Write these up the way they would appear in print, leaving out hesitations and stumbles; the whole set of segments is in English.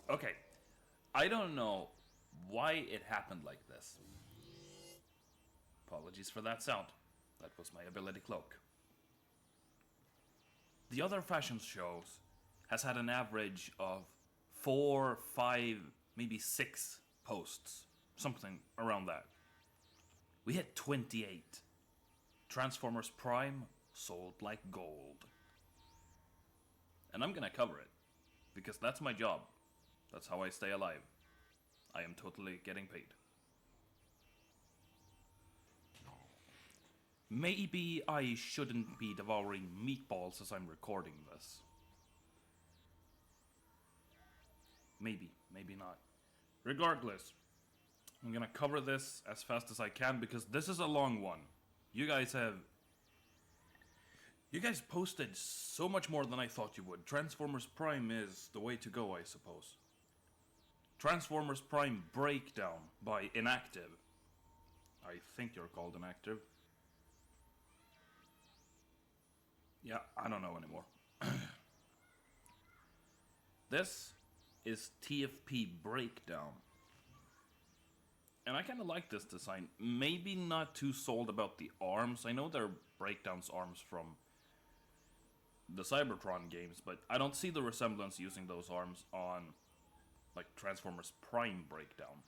Okay, I don't know why it happened like this. Apologies for that sound. That was my ability cloak. The other fashion shows has had an average of 4, 5, maybe 6 posts. Something around that. We hit 28. Transformers Prime sold like gold. And I'm gonna cover it. Because that's my job. That's how I stay alive. I am totally getting paid. Maybe I shouldn't be devouring meatballs as I'm recording this. Maybe not. Regardless, I'm gonna cover this as fast as I can because this is a long one. You guys posted so much more than I thought you would. Transformers Prime is the way to go, I suppose. Transformers Prime Breakdown by Inactive. I think you're called Inactive. Yeah, I don't know anymore. This is TFP Breakdown. And I kind of like this design. Maybe not too sold about the arms. I know they're Breakdown's arms from the Cybertron games, but I don't see the resemblance using those arms on like Transformers Prime Breakdown.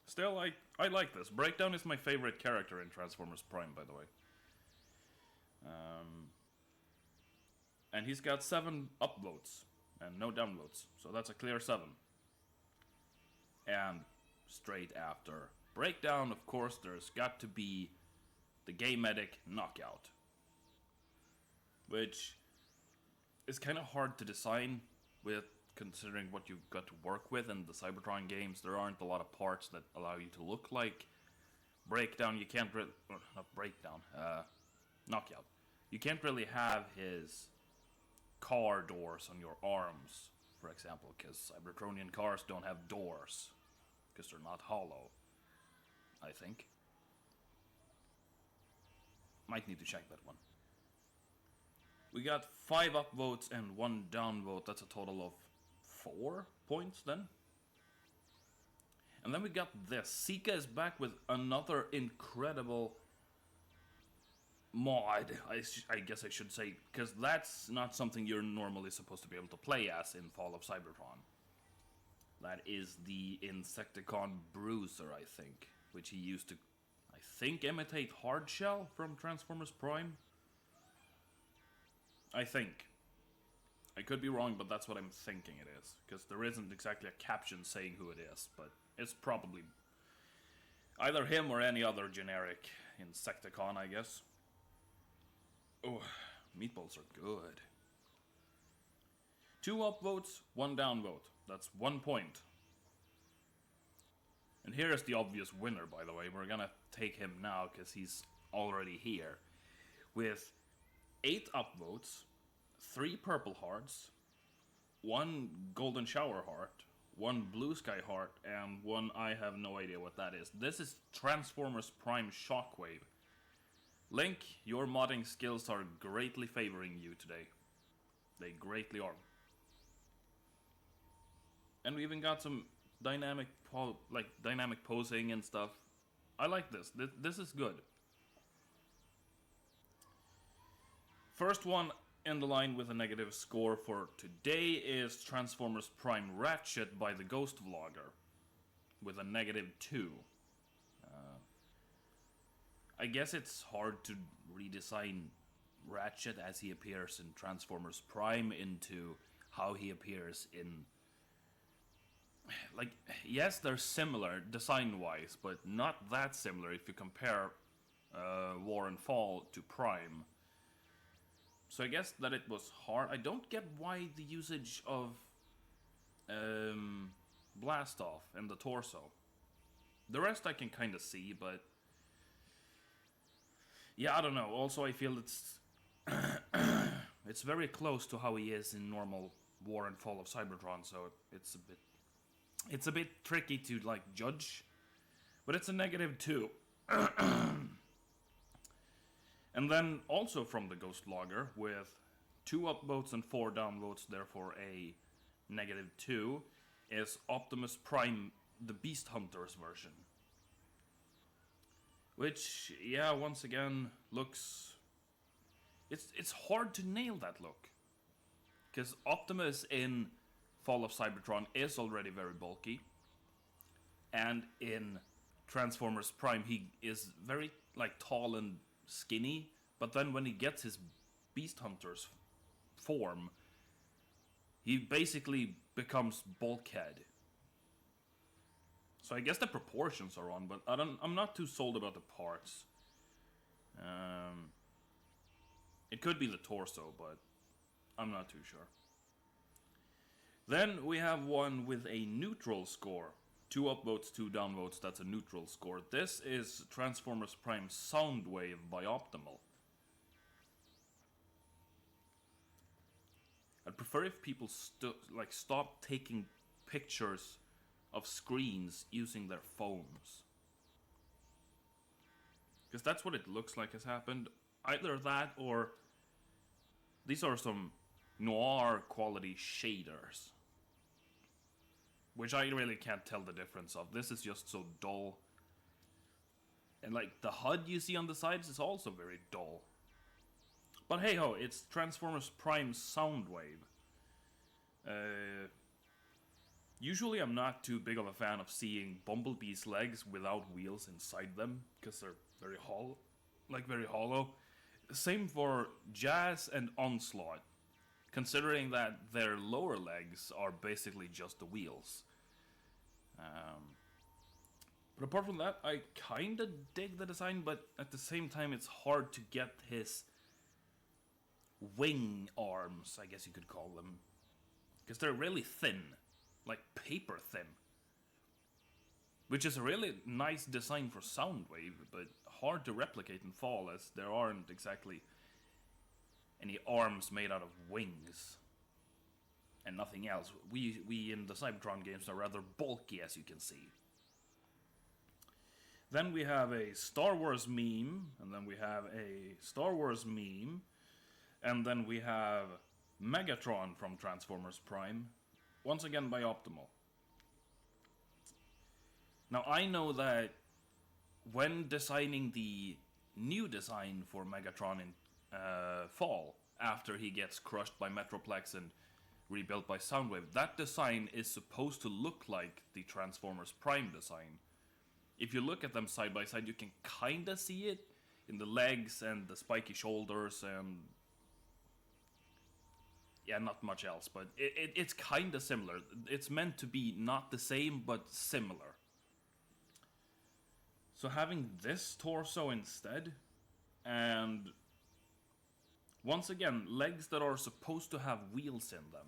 Still, I like this. Breakdown is my favorite character in Transformers Prime, by the way. And he's got 7 upvotes and no downvotes, so that's a clear 7. And straight after Breakdown, of course, there's got to be the Gay Medic Knockout, which is kind of hard to design with considering what you've got to work with in the Cybertron games. There aren't a lot of parts that allow you to look like Breakdown. You can't not Breakdown, Knockout. You can't really have his car doors on your arms, for example, because Cybertronian cars don't have doors, because they're not hollow, I think. Might need to check that one. We got 5 upvotes and 1 downvote. That's a total of 4 points then. And then we got this. Sika is back with another incredible mod, I guess I should say, because that's not something you're normally supposed to be able to play as in Fall of Cybertron. That is the Insecticon Bruiser, I think, which he used to, I think, imitate Hardshell from Transformers Prime. I think. I could be wrong, but that's what I'm thinking it is, because there isn't exactly a caption saying who it is, but it's probably either him or any other generic Insecticon, I guess. Oh, meatballs are good. 2 upvotes, 1 downvote. That's 1 point. And here is the obvious winner, by the way. We're gonna take him now, because he's already here. With 8 upvotes, 3 purple hearts, 1 golden shower heart, 1 blue sky heart, and 1 I have no idea what that is. This is Transformers Prime Shockwave. Link, your modding skills are greatly favoring you today. They greatly are. And we even got some dynamic posing and stuff. I like this. This is good. First one in the line with a negative score for today is Transformers Prime Ratchet by the Ghost Vlogger with a -2. I guess it's hard to redesign Ratchet as he appears in Transformers Prime into how he appears in... Like, yes, they're similar design-wise, but not that similar if you compare War and Fall to Prime. So I guess that it was hard. I don't get why the usage of Blastoff in the torso. The rest I can kind of see, but... Yeah, I don't know. Also, I feel it's it's very close to how he is in normal War and Fall of Cybertron, so it's a bit tricky to like judge. But it's a -2. And then also from the Ghost Logger with 2 upvotes and 4 downvotes, therefore a -2 is Optimus Prime, the Beast Hunters version. Which, yeah, once again, looks... It's hard to nail that look. Because Optimus in Fall of Cybertron is already very bulky. And in Transformers Prime, he is very, like, tall and skinny. But then when he gets his Beast Hunters form, he basically becomes bulkhead. So I guess the proportions are on, but I'm not too sold about the parts. It could be the torso, but I'm not too sure. Then we have one with a neutral score. 2 upvotes, 2 downvotes, that's a neutral score. This is Transformers Prime Soundwave by Optimal. I'd prefer if people stop taking pictures of screens using their phones. Because that's what it looks like has happened. Either that or these are some noir quality shaders. Which I really can't tell the difference of. This is just so dull. And like the HUD you see on the sides is also very dull. But hey ho, it's Transformers Prime Soundwave. Usually I'm not too big of a fan of seeing Bumblebee's legs without wheels inside them, because they're very hollow. Same for Jazz and Onslaught, considering that their lower legs are basically just the wheels. But apart from that, I kinda dig the design, but at the same time it's hard to get his wing arms, I guess you could call them. Because they're really thin. Like paper thin. Which is a really nice design for Soundwave, but hard to replicate in Fall, as there aren't exactly any arms made out of wings. And nothing else. We in the Cybertron games are rather bulky, as you can see. Then we have a Star Wars meme, and then we have a Star Wars meme, and then we have Megatron from Transformers Prime, once again by Optimal. Now I know that when designing the new design for Megatron in Fall, after he gets crushed by Metroplex and rebuilt by Soundwave, that design is supposed to look like the Transformers Prime design. If you look at them side by side, you can kinda see it in the legs and the spiky shoulders and... yeah, not much else, but it's kinda similar. It's meant to be not the same, but similar. So having this torso instead, and once again, legs that are supposed to have wheels in them.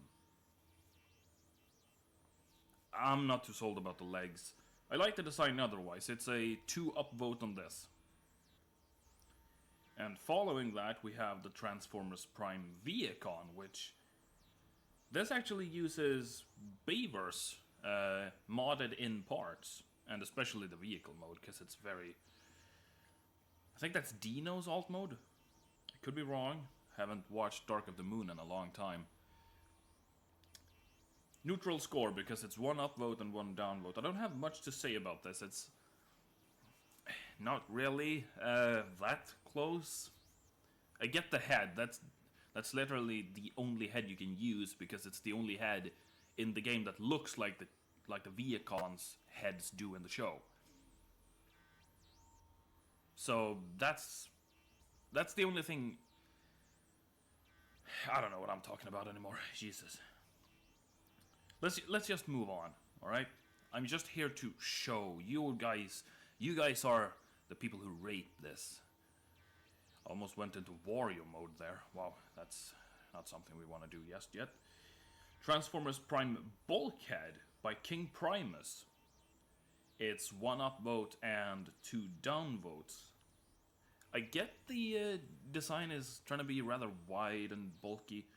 I'm not too sold about the legs. I like the design otherwise. It's a 2 upvote on this. And following that, we have the Transformers Prime Viacon, which... this actually uses beavers modded in parts, and especially the vehicle mode, because it's very... I think that's Dino's alt mode? I could be wrong. Haven't watched Dark of the Moon in a long time. Neutral score, because it's 1 upvote and 1 downvote. I don't have much to say about this. It's not really that close. I get the head. That's literally the only head you can use, because it's the only head in the game that looks like the Viacon's heads do in the show. So that's the only thing. I don't know what I'm talking about anymore. Jesus. Let's just move on, all right? I'm just here to show you guys. You guys are the people who rate this. Almost went into Wario mode there. Wow, that's not something we want to do just yet. Transformers Prime Bulkhead by King Primus. It's 1 upvote and 2 downvotes. I get the design is trying to be rather wide and bulky,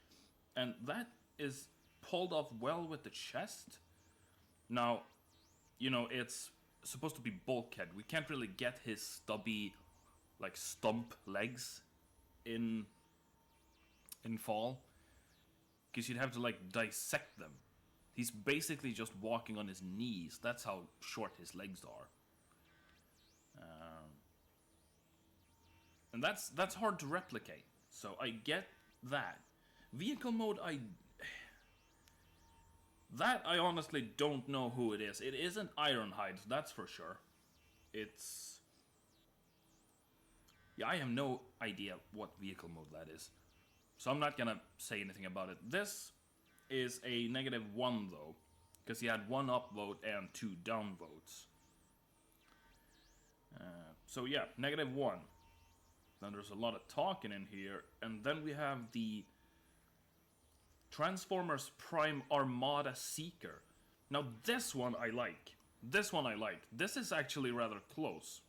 and that is pulled off well with the chest. Now, you know, it's supposed to be Bulkhead. We can't really get his stubby, like, stump legs in Fall, because you'd have to, like, dissect them. He's basically just walking on his knees. That's how short his legs are. And that's hard to replicate. So I get that. Vehicle mode, I honestly don't know who it is. It isn't Ironhide, that's for sure. It's... Yeah, I have no idea what vehicle mode that is. So I'm not gonna say anything about it. This is a -1 though, because he had 1 upvote and 2 downvotes. So yeah, -1. Then there's a lot of talking in here, and then we have the Transformers Prime Armada Seeker. Now this one I like. This is actually rather close.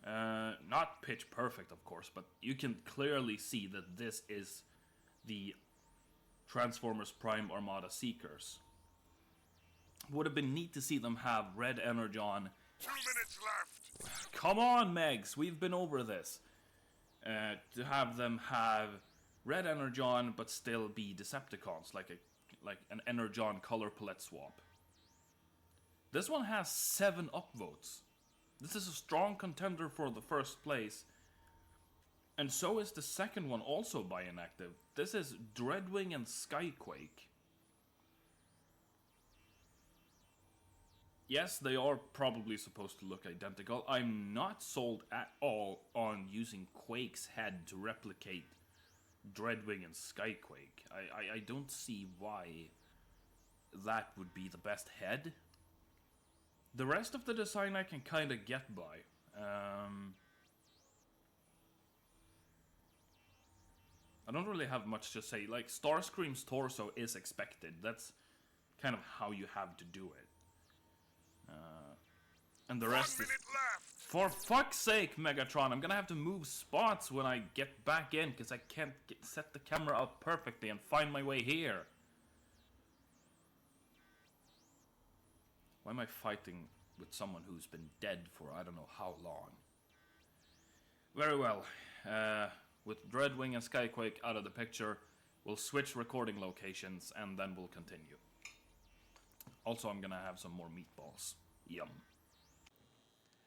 Not pitch perfect, of course, but you can clearly see that this is the Transformers Prime Armada Seekers. Would have been neat to see them have red Energon. 2 minutes left. Come on, Megs, we've been over this. To have them have red Energon, but still be Decepticons, like an Energon color palette swap. This one has 7 upvotes. This is a strong contender for the first place. And so is the second one, also by Inactive. This is Dreadwing and Skyquake. Yes, they are probably supposed to look identical. I'm not sold at all on using Quake's head to replicate Dreadwing and Skyquake. I don't see why that would be the best head. The rest of the design I can kind of get by. I don't really have much to say. Like, Starscream's torso is expected. That's kind of how you have to do it. And the rest is... For fuck's sake, Megatron, I'm gonna have to move spots when I get back in, because I can't set the camera up perfectly and find my way here. Why am I fighting with someone who's been dead for I don't know how long? Very well. With Dreadwing and Skyquake out of the picture, we'll switch recording locations and then we'll continue. Also, I'm gonna have some more meatballs. Yum.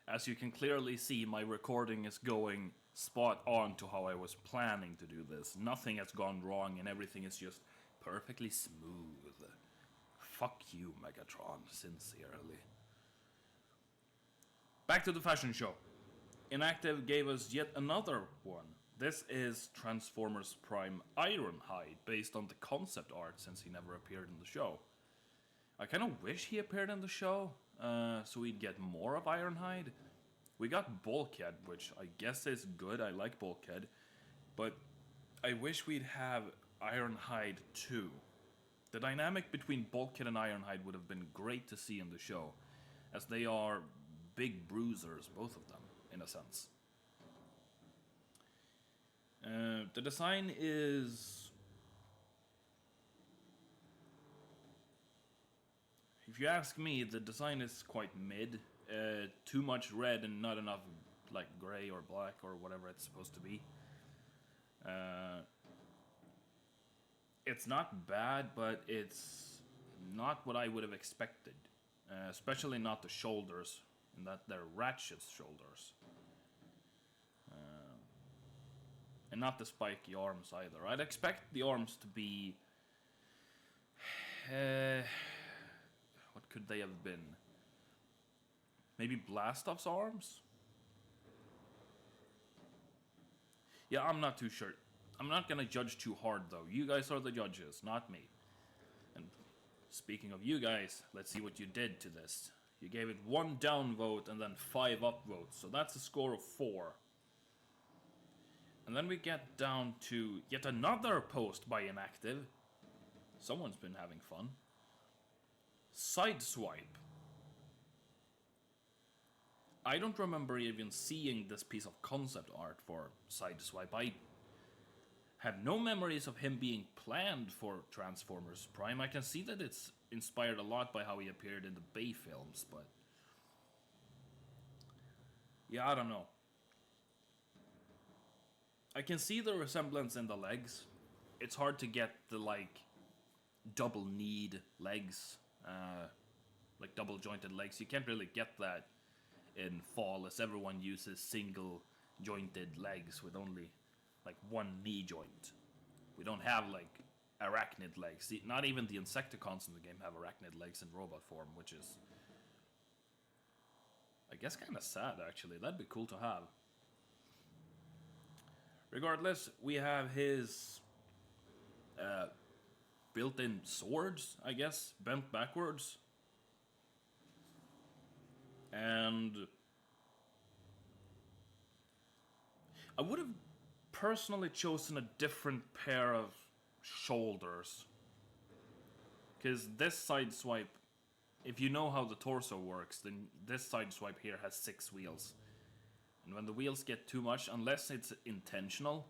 As you can clearly see, my recording is going spot on to how I was planning to do this. Nothing has gone wrong and everything is just perfectly smooth. Fuck you, Megatron, sincerely. Back to the fashion show. Inactive gave us yet another one. This is Transformers Prime Ironhide, based on the concept art since he never appeared in the show. I kind of wish he appeared in the show, so we'd get more of Ironhide. We got Bulkhead, which I guess is good, I like Bulkhead, but I wish we'd have Ironhide too. The dynamic between Bulkhead and Ironhide would have been great to see in the show, as they are big bruisers, both of them, in a sense. The design is... If you ask me, the design is quite mid. Too much red and not enough like gray or black or whatever it's supposed to be. It's not bad, but it's not what I would have expected. Especially not the shoulders, and that they're Ratchet's shoulders. And not the spiky arms either. I'd expect the arms to be... what could they have been? Maybe Blastoff's arms? Yeah, I'm not too sure. I'm not gonna judge too hard though. You guys are the judges, not me. And speaking of you guys, let's see what you did to this. You gave it 1 downvote and then 5 upvotes, so that's a score of 4. And then we get down to yet another post by Inactive. Someone's been having fun. Sideswipe. I don't remember even seeing this piece of concept art for Sideswipe. I have no memories of him being planned for Transformers Prime. I can see that it's inspired a lot by how he appeared in the Bay films, but... yeah, I don't know. I can see the resemblance in the legs. It's hard to get the, like, double kneed legs, like double jointed legs. You can't really get that in Fall, as everyone uses single jointed legs with only like one knee joint. We don't have like arachnid legs. Not even the Insecticons in the game have arachnid legs in robot form, which is, I guess, kind of sad actually. That'd be cool to have. Regardless, we have his built-in swords, I guess, bent backwards. And I would have personally chosen a different pair of shoulders. Because this side swipe, if you know how the torso works, then this side swipe here has 6 wheels. And when the wheels get too much, unless it's intentional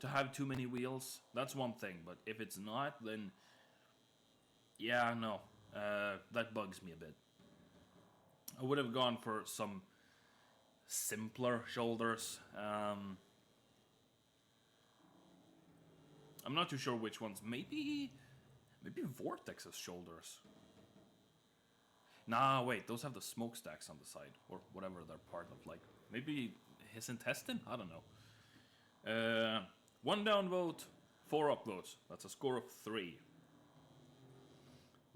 to have too many wheels, that's one thing. But if it's not, then yeah, no, that bugs me a bit. I would have gone for some simpler shoulders. I'm not too sure which ones. Maybe Vortex's shoulders. Nah, wait, those have the smokestacks on the side, or whatever they're part of. Like, maybe his intestine? I don't know. 1 down vote, 4 up votes. That's a score of 3.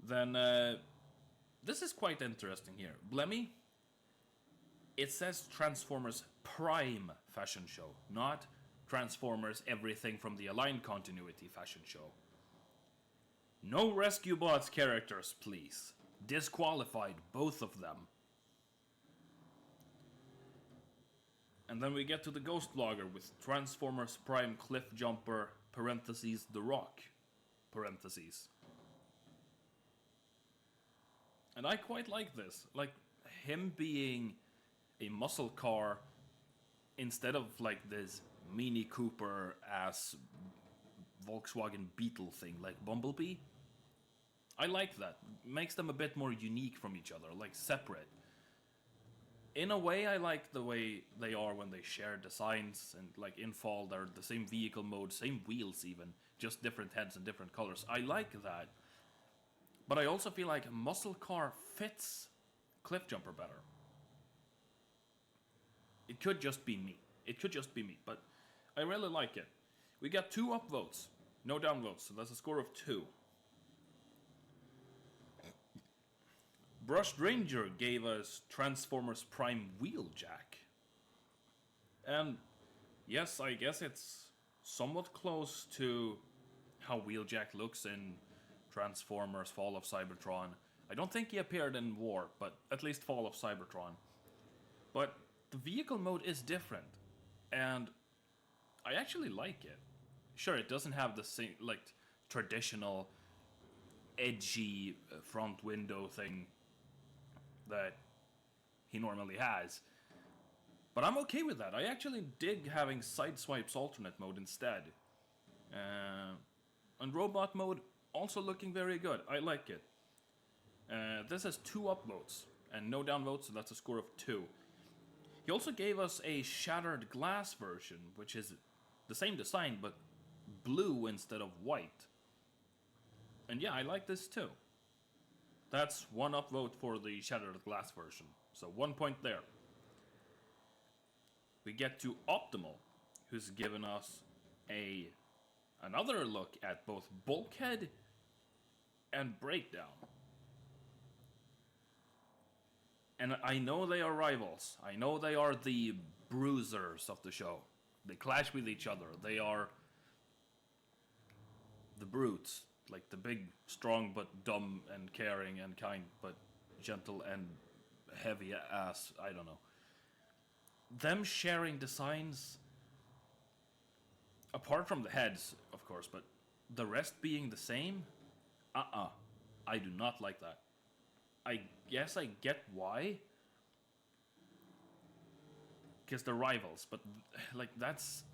Then, this is quite interesting here. Blemmy, it says Transformers Prime Fashion Show, not Transformers Everything from the Aligned Continuity Fashion Show. No Rescue Bots characters, please. Disqualified, both of them. And then we get to the Ghost Logger with Transformers Prime Cliff Jumper, parentheses, The Rock, parentheses. And I quite like this. Like, him being a muscle car instead of like this Mini Cooper ass Volkswagen Beetle thing like Bumblebee. I like that. Makes them a bit more unique from each other, like separate. In a way, I like the way they are when they share designs, and like in Fall, they're the same vehicle mode, same wheels even, just different heads and different colors. I like that. But I also feel like a muscle car fits Cliff Jumper better. It could just be me. But I really like it. We got 2 up votes, no down votes, so that's a score of 2. Brushed Ranger gave us Transformers Prime Wheeljack. And yes, I guess it's somewhat close to how Wheeljack looks in Transformers Fall of Cybertron. I don't think he appeared in War, but at least Fall of Cybertron. But the vehicle mode is different, and I actually like it. Sure, it doesn't have the same, like, traditional edgy front window thing that he normally has, but I'm okay with that. I actually dig having Sideswipe's alternate mode instead. And robot mode also looking very good. I like it. This has 2 up votes and no down votes, so that's a score of 2. He also gave us a shattered glass version, which is the same design but blue instead of white. And yeah, I like this too. That's 1 upvote for the shattered glass version, so 1 point there. We get to Optimal, who's given us another look at both Bulkhead and Breakdown. And I know they are rivals. I know they are the bruisers of the show. They clash with each other. They are the brutes. Like the big, strong, but dumb and caring and kind, but gentle and heavy ass. I don't know. Them sharing designs, apart from the heads, of course, but the rest being the same? I do not like that. I guess I get why. Because they're rivals, but like that's...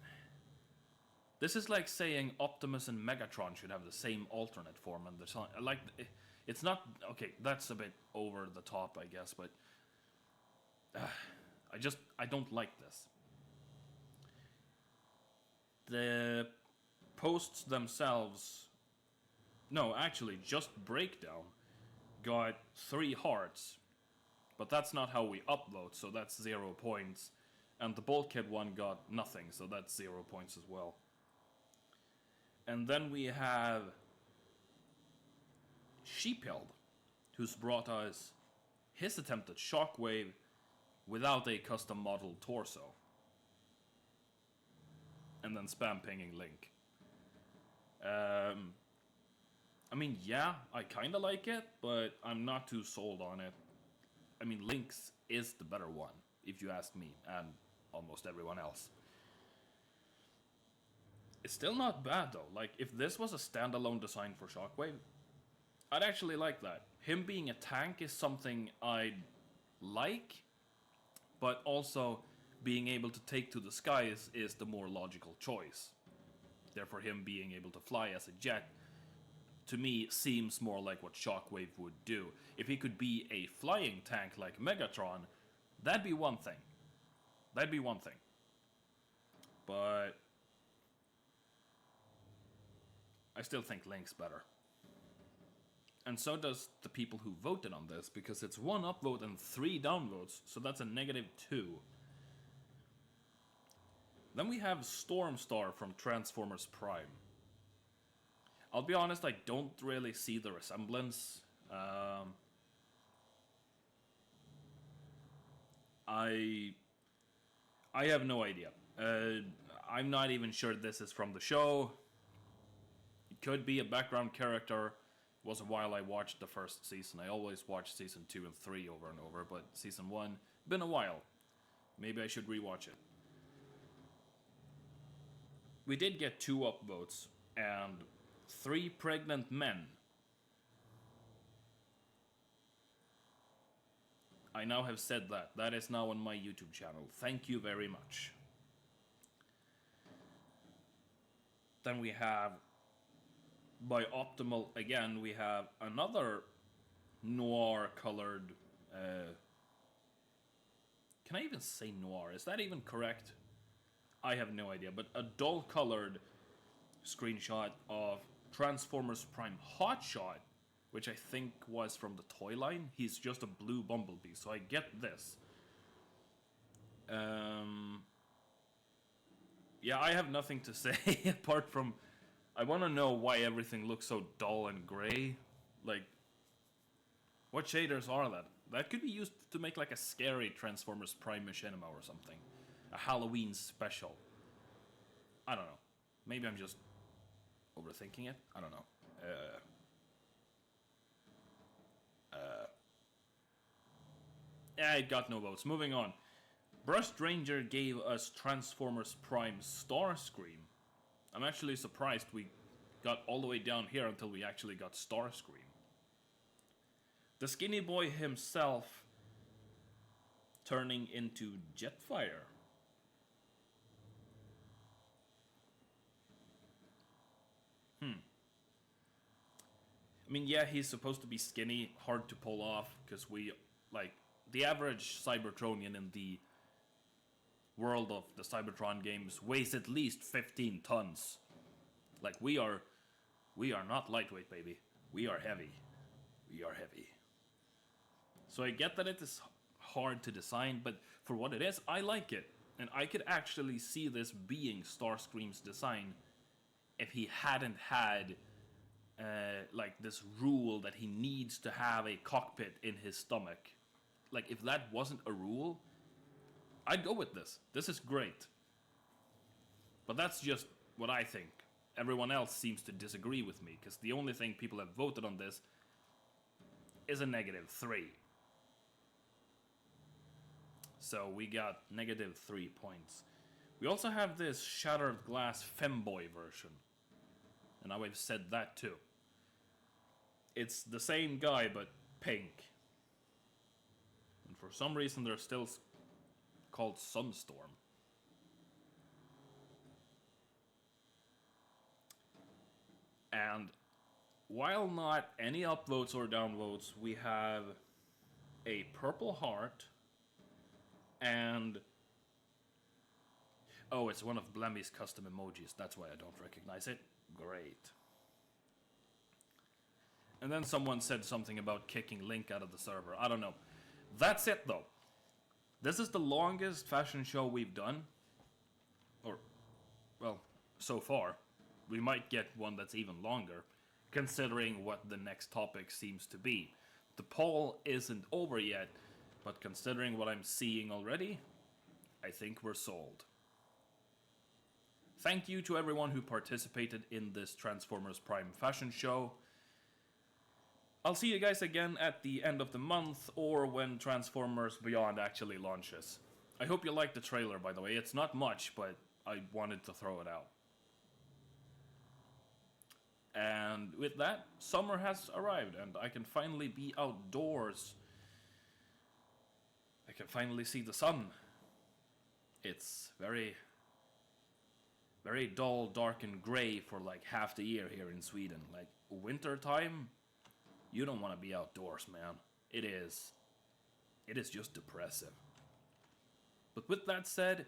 This is like saying Optimus and Megatron should have the same alternate form and design. Like, it's not... Okay, that's a bit over the top, I guess, but... I don't like this. The posts themselves No, actually, just Breakdown got 3 hearts. But that's not how we upload, so that's 0 points. And the Bulkhead one got nothing, so that's 0 points as well. And then we have Sheephild, who's brought us his attempt at Shockwave without a custom model torso. And then spam pinging Link. I mean, yeah, I kinda like it, but I'm not too sold on it. I mean, Link's is the better one, if you ask me, and almost everyone else. It's still not bad, though. Like, if this was a standalone design for Shockwave, I'd actually like that. Him being a tank is something I'd like, but also being able to take to the skies is the more logical choice. Therefore, him being able to fly as a jet, to me, seems more like what Shockwave would do. If he could be a flying tank like Megatron, that'd be one thing. That'd be one thing. But I still think Link's better. And so does the people who voted on this, because it's 1 upvote and 3 downvotes, so that's a -2. Then we have Stormstar from Transformers Prime. I'll be honest, I don't really see the resemblance. I have no idea. I'm not even sure this is from the show. It could be a background character. It was a while I watched the first season. I always watch season 2 and 3 over and over, but season 1, been a while. Maybe I should rewatch it. We did get 2 upvotes and 3 pregnant men. I now have said that. That is now on my YouTube channel. Thank you very much. Then we have, by Optimal, again, we have another noir-colored... can I even say noir? Is that even correct? I have no idea, but a dull-colored screenshot of Transformers Prime Hotshot, which I think was from the toy line. He's just a blue Bumblebee, so I get this. Yeah, I have nothing to say apart from I want to know why everything looks so dull and gray. Like, what shaders are that? That could be used to make like a scary Transformers Prime Machinima or something. A Halloween special. I don't know. Maybe I'm just overthinking it. I don't know. Yeah, it got no votes. Moving on. Brust Ranger gave us Transformers Prime Starscream. I'm actually surprised we got all the way down here until we actually got Starscream. The skinny boy himself turning into Jetfire. I mean, yeah, he's supposed to be skinny, hard to pull off, because we, like, the average Cybertronian in the world of the Cybertron games weighs at least 15 tons. Like, we are not lightweight, baby. We are heavy. We are heavy. So I get that it is hard to design, but for what it is, I like it. And I could actually see this being Starscream's design if he hadn't had like this rule that he needs to have a cockpit in his stomach. Like, if that wasn't a rule, I'd go with this. This is great. But that's just what I think. Everyone else seems to disagree with me, because the only thing people have voted on this is a -3. So we got -3 points. We also have this Shattered Glass Femboy version. And now I've said that too. It's the same guy, but pink. And for some reason they're still called Sunstorm. And while not any upvotes or downvotes, we have a purple heart and... Oh, it's one of Blemmy's custom emojis. That's why I don't recognize it. Great. And then someone said something about kicking Link out of the server. I don't know. That's it, though. This is the longest fashion show we've done. Or, well, so far. We might get one that's even longer, considering what the next topic seems to be. The poll isn't over yet, but considering what I'm seeing already, I think we're sold. Thank you to everyone who participated in this Transformers Prime fashion show. I'll see you guys again at the end of the month or when Transformers Beyond actually launches. I hope you liked the trailer, by the way. It's not much, but I wanted to throw it out. And with that, summer has arrived and I can finally be outdoors. I can finally see the sun. It's very dull, dark, and gray for like half the year here in Sweden. Like winter time, you don't want to be outdoors, man. It is just depressive. But with that said,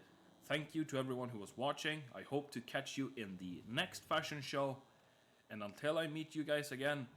thank you to everyone who was watching. I hope to catch you in the next fashion show. And until I meet you guys again,